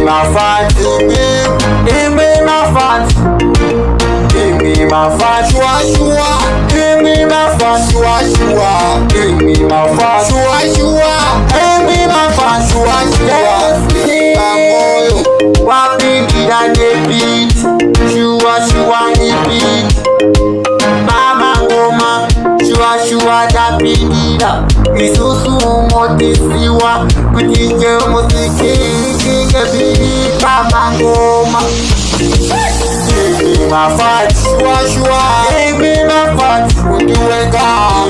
my fat, give me my fat, give me my fat, shua shua, give me my fat, shua shua, give me my fat, shua shua, give me my fat, shua shua. Wapi dida de beat, shua shua de beat, mama ngoma, shua shua da bidida, isusu motisiwa, kutije musiki, kike beat, mama ngoma. Give me my fat, shua shua, give me my fat, udiweka,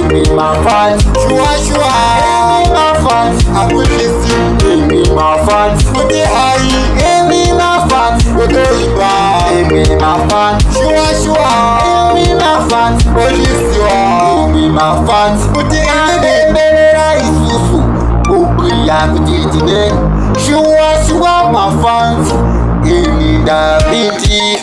give me my fat, shua shua, give me my fat, akulisi, give me my fat, udi hai, give me my fat, udoiba, give me my fat, shua shua, give me my fat, polisi wa, give me my fat, udi hai, benera isusu, ukriya kutijine, shua shua my fat, give me the beat.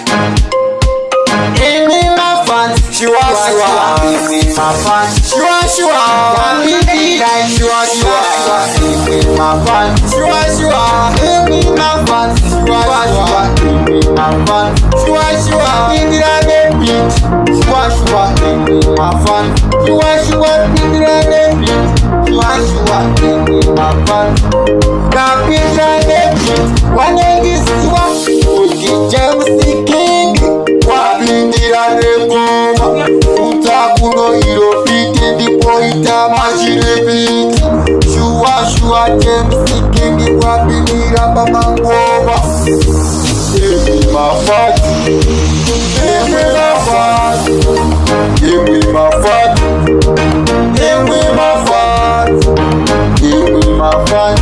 Give me my fun, shua shua. Give me my fun, shua shua. Give me that shua shua. Give me my fun, shua shua. Give me my fun, shua shua. Give me my fun, shua shua. Give me that beat, shua shua. Give me my fun, shua shua. Give me that beat, shua shua. Give me my fun. That beat, that beat. One day this shua, we James King. Wapindira nekoma utakuno ilopite ndipo itamashirepiti shua shua James King wapindira pamangoma. Give me my fat, give me my fat, give me my fat, give me my fat, give me my fat,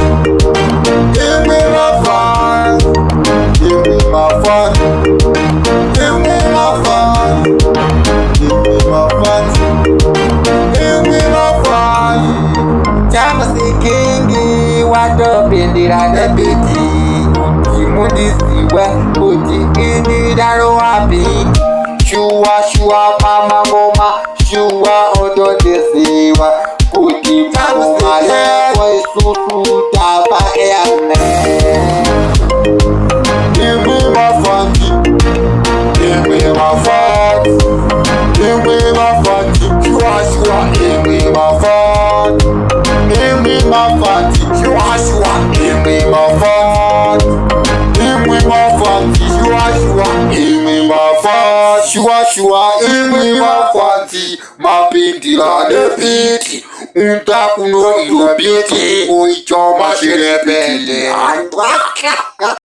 give me my fat, give me my fat. Give me my fun, give me my fun, give me my fun. James King, what up in the Ranabiti? Kimudisiwa, Uti in the Daroabi. Shua shua mama goma, shua odo desiwa. Uti mama lewa isusu taba eane. Give me my fun. Give me my fat, give me my fat, shua shua, give me my fat, give me my fat, shua shua, give me my fat, give me my fat, shua shua, give me my fat, shua shua, give me my fat, mapindira de beat, utakuno ilopiti, uichoma shirepende.